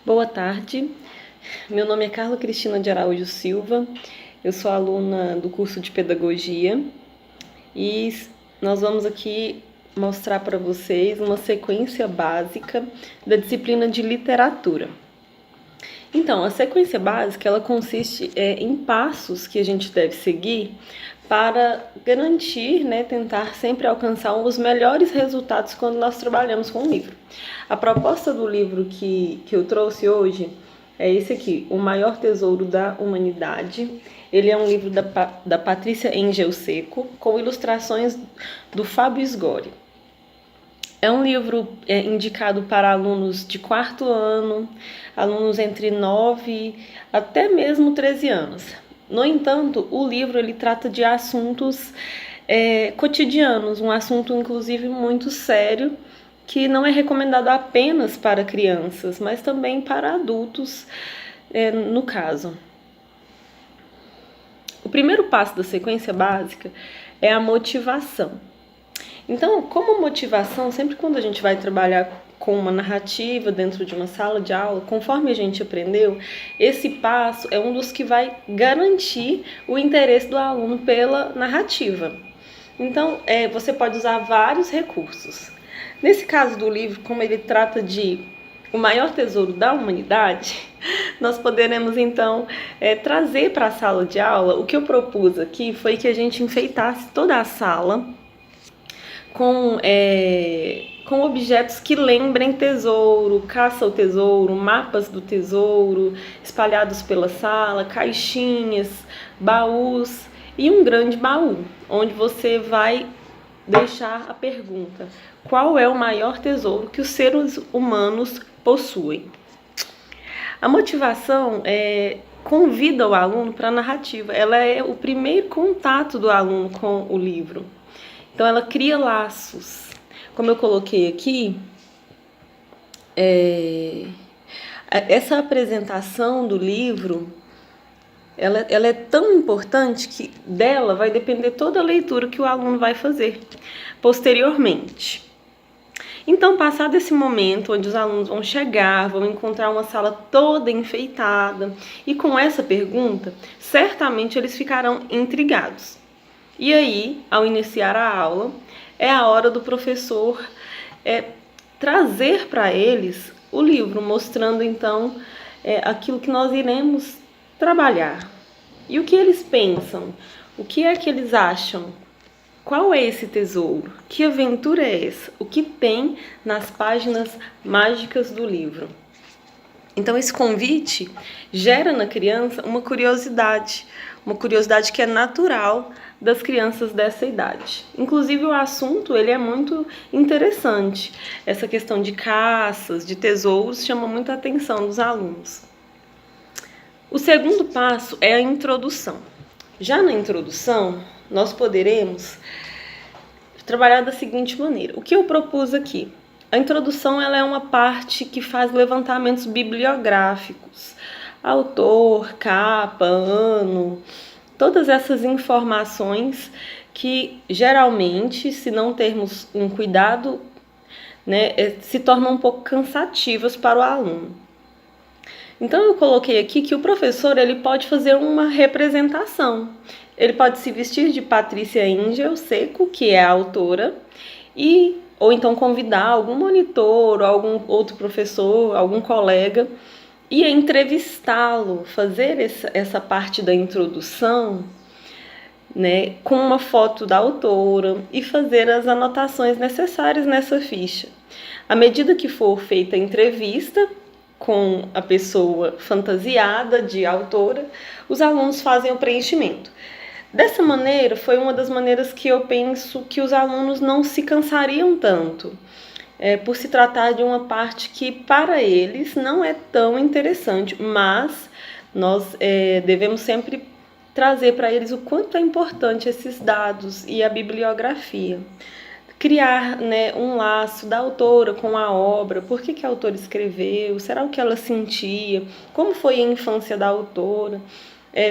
Boa tarde, meu nome é Carla Cristina de Araújo Silva, eu sou aluna do curso de Pedagogia e nós vamos aqui mostrar para vocês uma sequência básica da disciplina de literatura. Então, a sequência básica ela consiste em passos que a gente deve seguir para garantir, tentar sempre alcançar os melhores resultados quando nós trabalhamos com o livro. A proposta do livro que eu trouxe hoje é esse aqui, O Maior Tesouro da Humanidade. Ele é um livro da Patrícia Engel Seco, com ilustrações do Fábio Sgori. É um livro indicado para alunos de quarto ano, alunos entre 9 até mesmo 13 anos. No entanto, o livro ele trata de assuntos cotidianos, um assunto inclusive muito sério, que não é recomendado apenas para crianças, mas também para adultos, no caso. O primeiro passo da sequência básica é a motivação. Então, como motivação, sempre quando a gente vai trabalhar com uma narrativa dentro de uma sala de aula, conforme a gente aprendeu, esse passo é um dos que vai garantir o interesse do aluno pela narrativa. Então, você pode usar vários recursos. Nesse caso do livro, como ele trata de o maior tesouro da humanidade, nós poderemos então trazer para a sala de aula. O que eu propus aqui foi que a gente enfeitasse toda a sala com objetos que lembrem tesouro, caça ao tesouro, mapas do tesouro espalhados pela sala, caixinhas, baús e um grande baú, onde você vai deixar a pergunta: qual é o maior tesouro que os seres humanos possuem? A motivação convida o aluno para a narrativa, ela é o primeiro contato do aluno com o livro. Então, ela cria laços. Como eu coloquei aqui, essa apresentação do livro, ela é tão importante que dela vai depender toda a leitura que o aluno vai fazer posteriormente. Então, passado esse momento onde os alunos vão chegar, vão encontrar uma sala toda enfeitada, e com essa pergunta, certamente eles ficarão intrigados. E aí, ao iniciar a aula, é a hora do professor trazer para eles o livro, mostrando então aquilo que nós iremos trabalhar. E o que eles pensam? O que é que eles acham? Qual é esse tesouro? Que aventura é essa? O que tem nas páginas mágicas do livro? Então, esse convite gera na criança uma curiosidade que é natural das crianças dessa idade. Inclusive, o assunto ele é muito interessante. Essa questão de caças, de tesouros, chama muita atenção dos alunos. O segundo passo é a introdução. Já na introdução, nós poderemos trabalhar da seguinte maneira. O que eu propus aqui? A introdução ela é uma parte que faz levantamentos bibliográficos. Autor, capa, ano, todas essas informações que geralmente, se não termos um cuidado, se tornam um pouco cansativas para o aluno. Então eu coloquei aqui que o professor ele pode fazer uma representação. Ele pode se vestir de Patrícia Engel Seco, que é a autora, ou então convidar algum monitor, algum outro professor, algum colega, e entrevistá-lo, fazer essa parte da introdução, com uma foto da autora e fazer as anotações necessárias nessa ficha. À medida que for feita a entrevista com a pessoa fantasiada de autora, os alunos fazem o preenchimento. Dessa maneira, foi uma das maneiras que eu penso que os alunos não se cansariam tanto, por se tratar de uma parte que para eles não é tão interessante, mas nós devemos sempre trazer para eles o quanto é importante esses dados e a bibliografia. Criar um laço da autora com a obra, por que a autora escreveu, será o que ela sentia, como foi a infância da autora,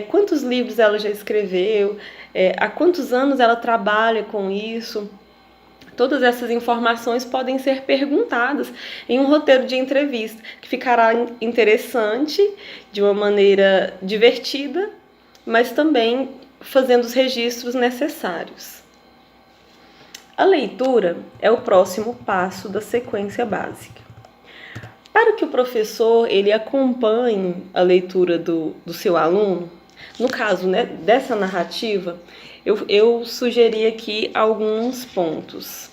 quantos livros ela já escreveu, há quantos anos ela trabalha com isso. Todas essas informações podem ser perguntadas em um roteiro de entrevista, que ficará interessante, de uma maneira divertida, mas também fazendo os registros necessários. A leitura é o próximo passo da sequência básica. Para que o professor ele acompanhe a leitura do seu aluno, no caso, né, dessa narrativa, eu sugeri aqui alguns pontos.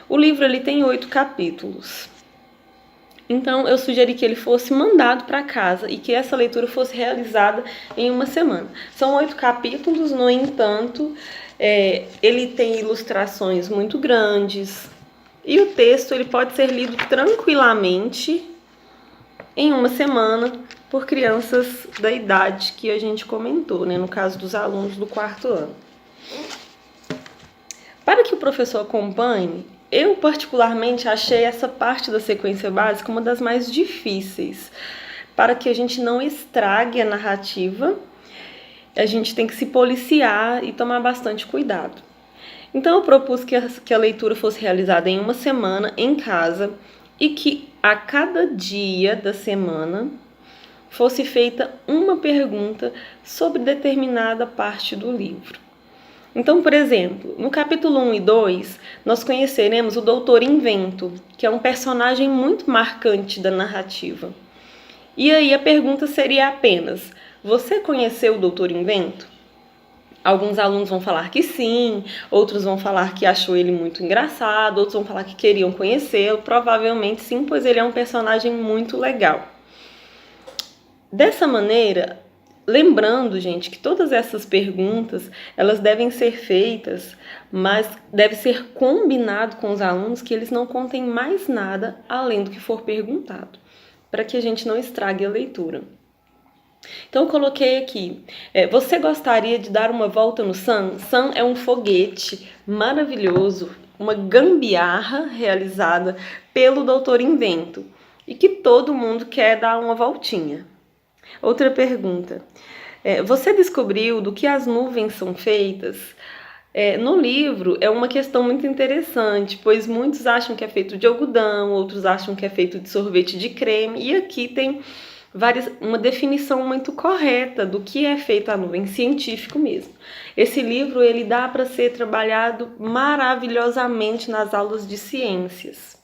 O livro ele tem 8 capítulos. Então, eu sugeri que ele fosse mandado para casa e que essa leitura fosse realizada em uma semana. São 8 capítulos, no entanto, ele tem ilustrações muito grandes e o texto ele pode ser lido tranquilamente em uma semana por crianças da idade que a gente comentou, né? No caso dos alunos do 4º ano. Para que o professor acompanhe, eu particularmente achei essa parte da sequência básica uma das mais difíceis. Para que a gente não estrague a narrativa, a gente tem que se policiar e tomar bastante cuidado. Então eu propus que a leitura fosse realizada em uma semana em casa e que a cada dia da semana fosse feita uma pergunta sobre determinada parte do livro. Então, por exemplo, no capítulo 1 e 2, nós conheceremos o Doutor Invento, que é um personagem muito marcante da narrativa. E aí a pergunta seria apenas: você conheceu o Doutor Invento? Alguns alunos vão falar que sim, outros vão falar que achou ele muito engraçado, outros vão falar que queriam conhecê-lo. Provavelmente sim, pois ele é um personagem muito legal. Dessa maneira, lembrando, gente, que todas essas perguntas, elas devem ser feitas, mas deve ser combinado com os alunos que eles não contem mais nada além do que for perguntado, para que a gente não estrague a leitura. Então eu coloquei aqui, você gostaria de dar uma volta no Sun? Sun é um foguete maravilhoso, uma gambiarra realizada pelo Doutor Invento e que todo mundo quer dar uma voltinha. Outra pergunta, você descobriu do que as nuvens são feitas? No livro é uma questão muito interessante, pois muitos acham que é feito de algodão, outros acham que é feito de sorvete de creme, e aqui tem uma definição muito correta do que é feita a nuvem, científico mesmo. Esse livro ele dá para ser trabalhado maravilhosamente nas aulas de ciências.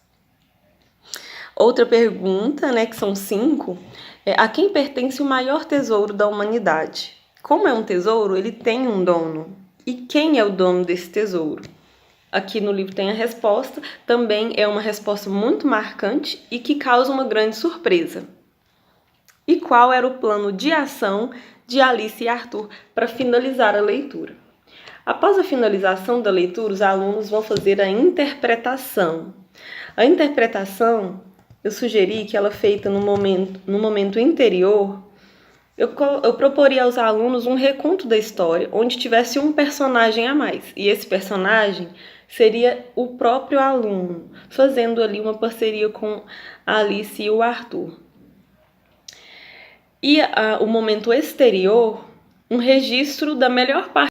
Outra pergunta, né, que são 5, a quem pertence o maior tesouro da humanidade? Como é um tesouro, ele tem um dono. E quem é o dono desse tesouro? Aqui no livro tem a resposta, também é uma resposta muito marcante e que causa uma grande surpresa. E qual era o plano de ação de Alice e Arthur para finalizar a leitura? Após a finalização da leitura, os alunos vão fazer a interpretação. A interpretação, eu sugeri que ela feita no momento interior, eu proporia aos alunos um reconto da história, onde tivesse um personagem a mais. E esse personagem seria o próprio aluno, fazendo ali uma parceria com a Alice e o Arthur. E o momento exterior, um registro da melhor parte